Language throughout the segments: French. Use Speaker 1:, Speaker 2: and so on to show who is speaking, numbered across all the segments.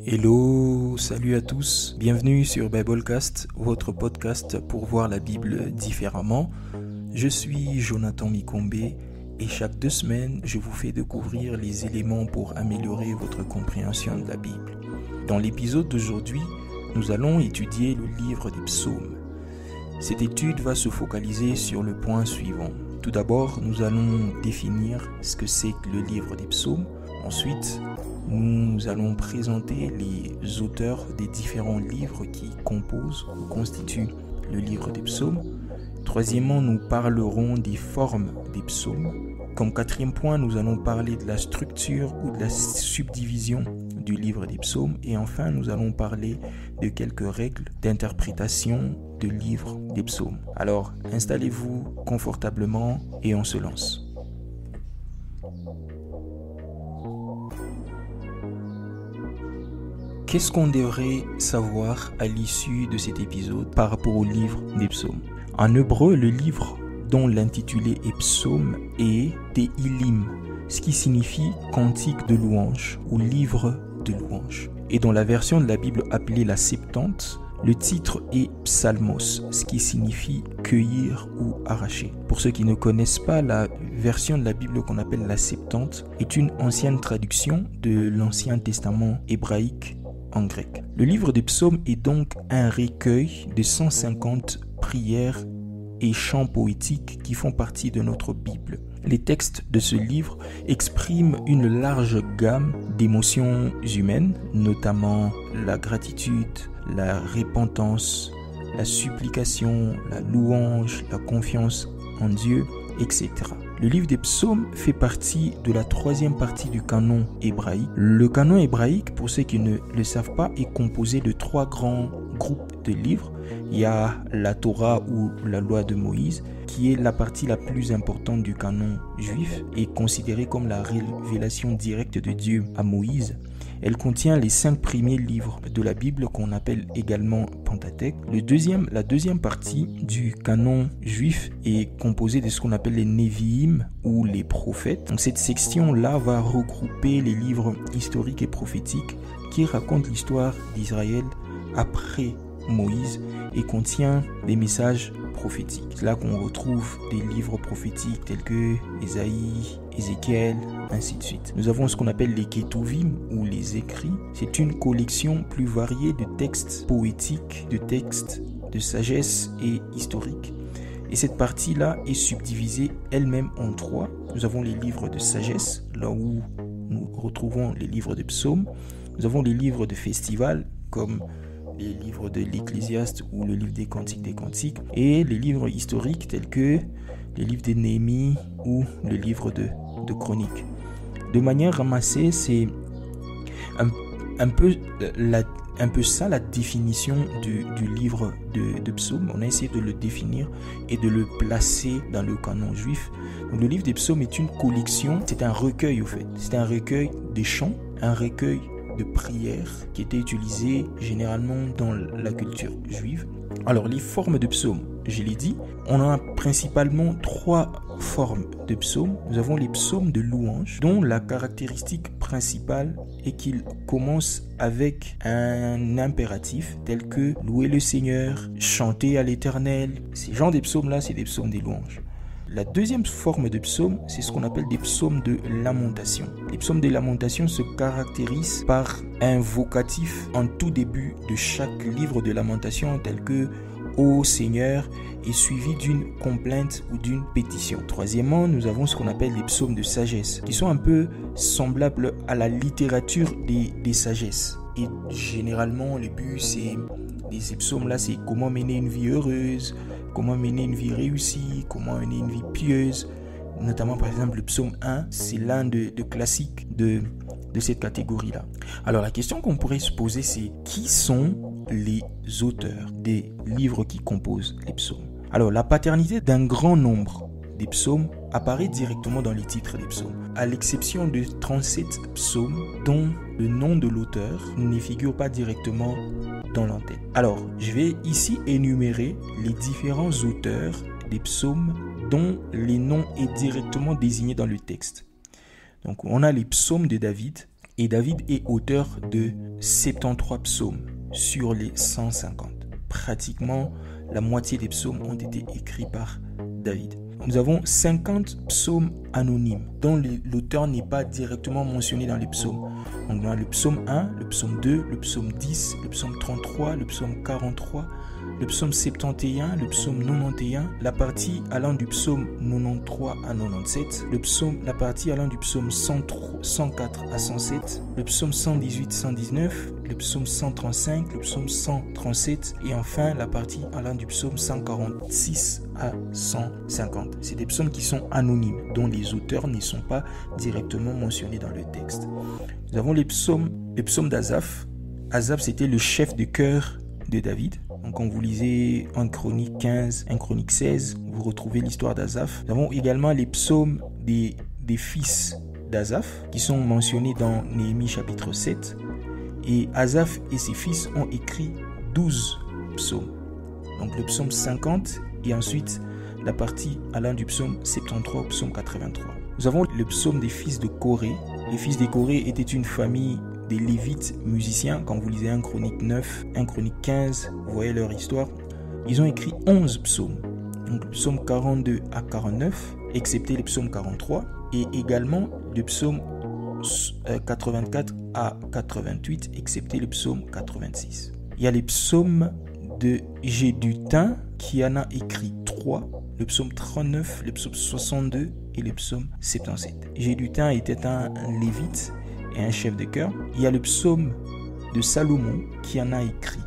Speaker 1: Hello, salut à tous, bienvenue sur Biblecast, votre podcast pour voir la Bible différemment. Je suis Jonathan Mikombe et chaque 2 semaines, je vous fais découvrir les éléments pour améliorer votre compréhension de la Bible. Dans l'épisode d'aujourd'hui, nous allons étudier le livre des psaumes. Cette étude va se focaliser sur le point suivant. Tout d'abord, nous allons définir ce que c'est que le livre des psaumes. Ensuite, nous allons présenter les auteurs des différents livres qui composent ou constituent le livre des psaumes. Troisièmement, nous parlerons des formes des psaumes. Comme 4e point, nous allons parler de la structure ou de la subdivision du livre des psaumes. Et enfin, nous allons parler de quelques règles d'interprétation du livre des psaumes. Alors, installez-vous confortablement et on se lance. Qu'est-ce qu'on devrait savoir à l'issue de cet épisode par rapport au livre des psaumes? En hébreu, le livre dont l'intitulé est psaume est Tehillim, ce qui signifie cantique de louange ou livre de louange. Et dans la version de la Bible appelée la Septante, le titre est psalmos, ce qui signifie cueillir ou arracher. Pour ceux qui ne connaissent pas, la version de la Bible qu'on appelle la Septante est une ancienne traduction de l'Ancien Testament hébraïque en grec. Le livre des psaumes est donc un recueil de 150 prières et chants poétiques qui font partie de notre Bible. Les textes de ce livre expriment une large gamme d'émotions humaines, notamment la gratitude, la repentance, la supplication, la louange, la confiance en Dieu, etc. Le livre des psaumes fait partie de la 3e partie du canon hébraïque. Le canon hébraïque, pour ceux qui ne le savent pas, est composé de 3 grands groupes de livres. Il y a la Torah ou la loi de Moïse, qui est la partie la plus importante du canon juif et considérée comme la révélation directe de Dieu à Moïse. Elle contient les 5 premiers livres de la Bible qu'on appelle également Pentateuque. La deuxième partie du canon juif est composée de ce qu'on appelle les Nevi'im ou les prophètes. Donc cette section-là va regrouper les livres historiques et prophétiques qui racontent l'histoire d'Israël après Moïse et contient des messages prophétiques. C'est là qu'on retrouve des livres prophétiques tels que Ésaïe, Ézéchiel, ainsi de suite. Nous avons ce qu'on appelle les Ketuvim ou les écrits. C'est une collection plus variée de textes poétiques, de textes de sagesse et historiques. Et cette partie-là est subdivisée elle-même en 3. Nous avons les livres de sagesse, là où nous retrouvons les livres de psaumes. Nous avons les livres de festival, comme les livres de l'Ecclésiaste ou le livre des Cantiques, et les livres historiques tels que les livres de Néhémie ou le livre de Chroniques. De manière ramassée, c'est un peu ça la définition du livre de psaumes. On a essayé de le définir et de le placer dans le canon juif. Donc, le livre des psaumes est une collection, c'est un recueil au fait. C'est un recueil de chants, un recueil de prières qui étaient utilisées généralement dans la culture juive. Alors les formes de psaumes, je l'ai dit, on a principalement 3 formes de psaumes. Nous avons les psaumes de louange, dont la caractéristique principale est qu'ils commencent avec un impératif tel que louer le Seigneur, chanter à l'Éternel. Ces genres de psaumes-là, c'est des psaumes de louange. La deuxième forme de psaume, c'est ce qu'on appelle des psaumes de lamentation. Les psaumes de lamentation se caractérisent par un vocatif en tout début de chaque livre de lamentation tel que « Ô Seigneur » est suivi d'une complainte ou d'une pétition. Troisièmement, nous avons ce qu'on appelle les psaumes de sagesse qui sont un peu semblables à la littérature des sagesses. Et généralement, le but, ces psaumes-là, c'est comment mener une vie heureuse, comment mener une vie réussie, comment mener une vie pieuse. Notamment, par exemple, le psaume 1, c'est l'un de classiques de cette catégorie-là. Alors, la question qu'on pourrait se poser, c'est qui sont les auteurs des livres qui composent les psaumes? Alors, la paternité d'un grand nombre des psaumes apparaît directement dans les titres des psaumes, à l'exception de 37 psaumes dont le nom de l'auteur ne figure pas directement dans l'entête. Alors, je vais ici énumérer les différents auteurs des psaumes dont les noms est directement désigné dans le texte. Donc, on a les psaumes de David, Et David est auteur de 73 psaumes sur les 150. Pratiquement la moitié des psaumes ont été écrits par David. Nous avons 50 psaumes anonymes dont l'auteur n'est pas directement mentionné dans les psaumes. Donc, on a le psaume 1, le psaume 2, le psaume 10, le psaume 33, le psaume 43, le psaume 71, le psaume 91, la partie allant du psaume 93 à 97, la partie allant du psaume 104 à 107, le psaume 118, 119, le psaume 135, le psaume 137 et enfin la partie allant du psaume 146 à 150. C'est des psaumes qui sont anonymes, dont les auteurs ne sont pas directement mentionnés dans le texte. Nous avons les psaumes d'Asaph. Asaph, c'était le chef de chœur de David. Donc, quand vous lisez 1 Chronique 15, 1 Chronique 16, vous retrouvez l'histoire d'Asaph. Nous avons également les psaumes des fils d'Asaph qui sont mentionnés dans Néhémie chapitre 7. Et Asaph et ses fils ont écrit 12 psaumes. Donc, le psaume 50 et ensuite la partie allant du psaume 73 au psaume 83. Nous avons le psaume des fils de Corée. Les fils de Corée étaient une famille des Lévites musiciens. Quand vous lisez 1 Chronique 9, 1 Chronique 15, vous voyez leur histoire. Ils ont écrit 11 psaumes. Donc le psaume 42 à 49, excepté le psaume 43, et également le psaume 84 à 88, excepté le psaume 86. Il y a les psaumes de Jéduthun qui en a écrit 3, le psaume 39, le psaume 62 et le psaume 77. Jéduthun était un lévite et un chef de chœur. Il y a le psaume de Salomon qui en a écrit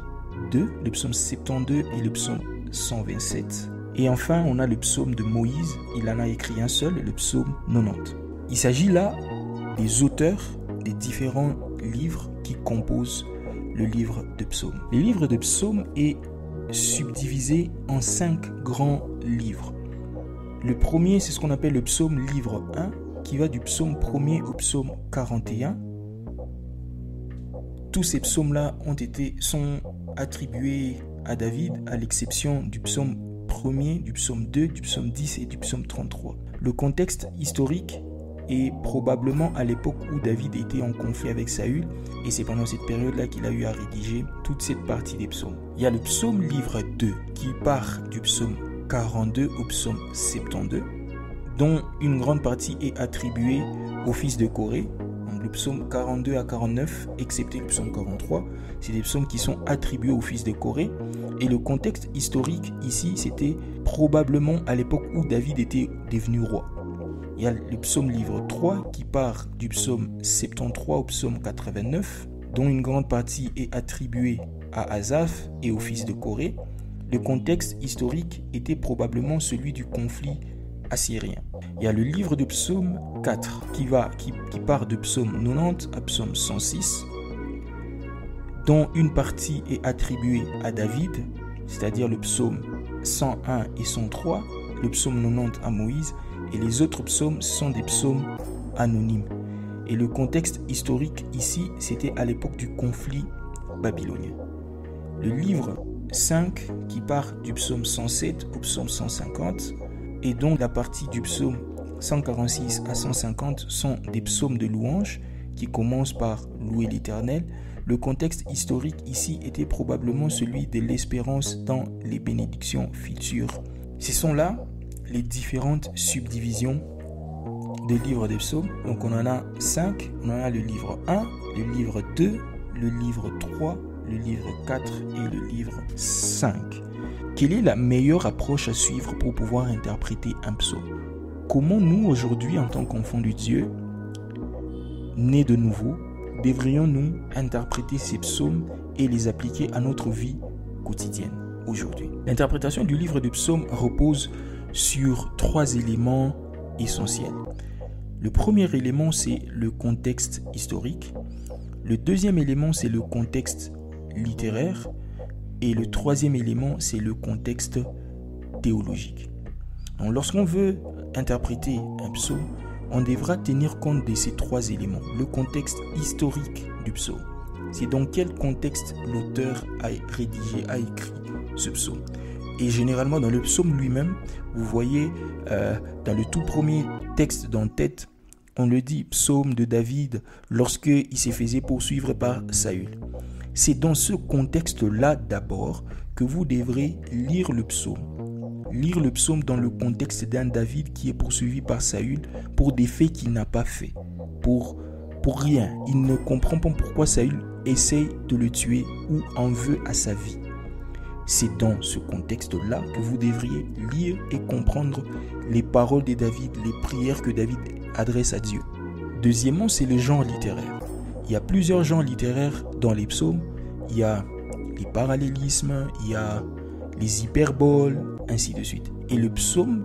Speaker 1: 2, le psaume 72 et le psaume 127. Et enfin, on a le psaume de Moïse, il en a écrit un seul, le psaume 90. Il s'agit là des auteurs des différents livres qui composent le livre de psaumes. Le livre de psaumes est subdivisé en 5 grands livres. Le premier, c'est ce qu'on appelle le psaume livre 1, qui va du psaume 1er au psaume 41. Tous ces psaumes-là sont attribués à David, à l'exception du psaume 1er, du psaume 2, du psaume 10 et du psaume 33. Le contexte historique est probablement à l'époque où David était en conflit avec Saül, et c'est pendant cette période-là qu'il a eu à rédiger toute cette partie des psaumes. Il y a le psaume livre 2 qui part du psaume 42 au psaume 72, dont une grande partie est attribuée au fils de Corée. Donc le psaume 42 à 49, excepté le psaume 43, c'est des psaumes qui sont attribués au fils de Corée. Et le contexte historique ici, c'était probablement à l'époque où David était devenu roi. Il y a le psaume livre 3 qui part du psaume 73 au psaume 89, dont une grande partie est attribuée à Asaph et au fils de Corée. Le contexte historique était probablement celui du conflit assyrien. Il y a le livre de psaume 4 qui part de psaume 90 à psaume 106, dont une partie est attribuée à David, c'est-à-dire le psaume 101 et 103, le psaume 90 à Moïse, et les autres psaumes sont des psaumes anonymes. Et le contexte historique ici, c'était à l'époque du conflit babylonien. Le livre 5 qui part du psaume 107 au psaume 150, et dont la partie du psaume 146 à 150 sont des psaumes de louange qui commencent par louer l'Éternel. Le contexte historique ici était probablement celui de l'espérance dans les bénédictions futures. Ce sont là les différentes subdivisions des livres des psaumes. Donc on en a 5, on en a le livre 1, le livre 2, le livre 3, le livre 4 et le livre 5. Quelle est la meilleure approche à suivre pour pouvoir interpréter un psaume? Comment nous, aujourd'hui, en tant qu'enfants de Dieu, nés de nouveau, devrions-nous interpréter ces psaumes et les appliquer à notre vie quotidienne aujourd'hui? L'interprétation du livre de psaumes repose sur 3 éléments essentiels. Le premier élément, c'est le contexte historique. Le deuxième élément, c'est le contexte littéraire. Et le troisième élément, c'est le contexte théologique. Donc, lorsqu'on veut interpréter un psaume, on devra tenir compte de ces 3 éléments. Le contexte historique du psaume. C'est dans quel contexte l'auteur a rédigé, a écrit ce psaume. Et généralement, dans le psaume lui-même, vous voyez dans le tout premier texte d'en-tête on le dit, psaume de David, lorsqu'il se faisait poursuivre par Saül. C'est dans ce contexte-là d'abord que vous devrez lire le psaume. Lire le psaume dans le contexte d'un David qui est poursuivi par Saül pour des faits qu'il n'a pas faits. Pour rien. Il ne comprend pas pourquoi Saül essaye de le tuer ou en veut à sa vie. C'est dans ce contexte-là que vous devriez lire et comprendre les paroles de David, les prières que David adresse à Dieu. Deuxièmement, c'est le genre littéraire. Il y a plusieurs genres littéraires dans les psaumes. Il y a les parallélismes, il y a les hyperboles, ainsi de suite. Et le psaume,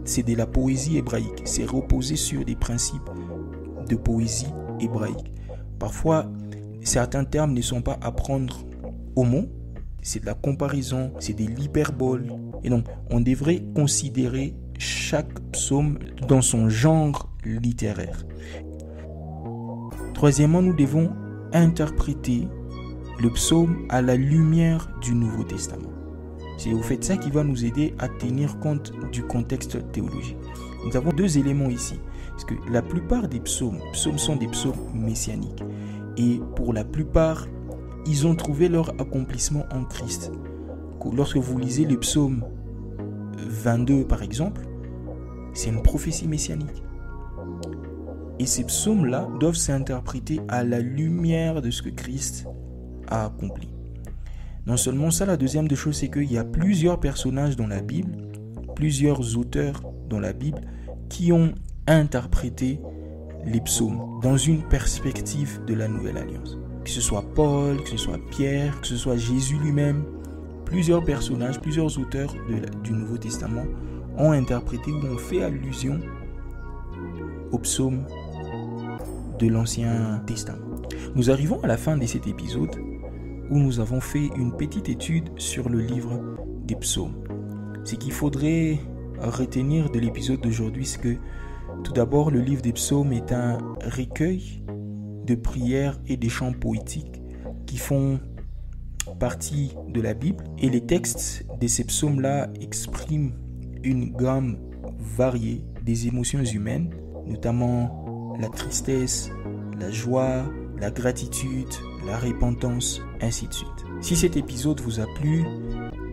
Speaker 1: c'est de la poésie hébraïque. C'est reposé sur des principes de poésie hébraïque. Parfois, certains termes ne sont pas à prendre au mot. C'est de la comparaison, c'est de l'hyperbole. Et donc, on devrait considérer chaque psaume dans son genre littéraire. Troisièmement, nous devons interpréter le psaume à la lumière du Nouveau Testament. C'est au fait ça qui va nous aider à tenir compte du contexte théologique. Nous avons deux éléments ici. Parce que la plupart des psaumes sont des psaumes messianiques. Et pour la plupart, ils ont trouvé leur accomplissement en Christ. Lorsque vous lisez le psaume 22 par exemple, c'est une prophétie messianique. Et ces psaumes-là doivent s'interpréter à la lumière de ce que Christ a accompli. Non seulement ça, la deuxième des choses, c'est qu'il y a plusieurs personnages dans la Bible, plusieurs auteurs dans la Bible qui ont interprété les psaumes dans une perspective de la Nouvelle Alliance. Que ce soit Paul, que ce soit Pierre, que ce soit Jésus lui-même, plusieurs personnages, plusieurs auteurs du Nouveau Testament ont interprété ou ont fait allusion aux psaumes de l'Ancien Testament. Nous arrivons à la fin de cet épisode où nous avons fait une petite étude sur le livre des psaumes. Ce qu'il faudrait retenir de l'épisode d'aujourd'hui, c'est que tout d'abord, le livre des psaumes est un recueil de prières et des chants poétiques qui font partie de la Bible. Et les textes de ces psaumes-là expriment une gamme variée des émotions humaines, notamment la tristesse, la joie, la gratitude, la repentance, ainsi de suite. Si cet épisode vous a plu,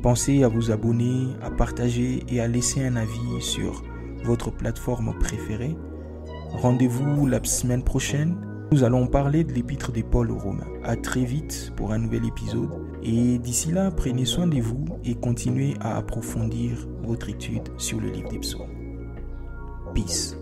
Speaker 1: pensez à vous abonner, à partager et à laisser un avis sur votre plateforme préférée. Rendez-vous la semaine prochaine. Nous allons parler de l'épître de Paul aux Romains. À très vite pour un nouvel épisode. Et d'ici là, prenez soin de vous et continuez à approfondir votre étude sur le livre des psaumes. Peace.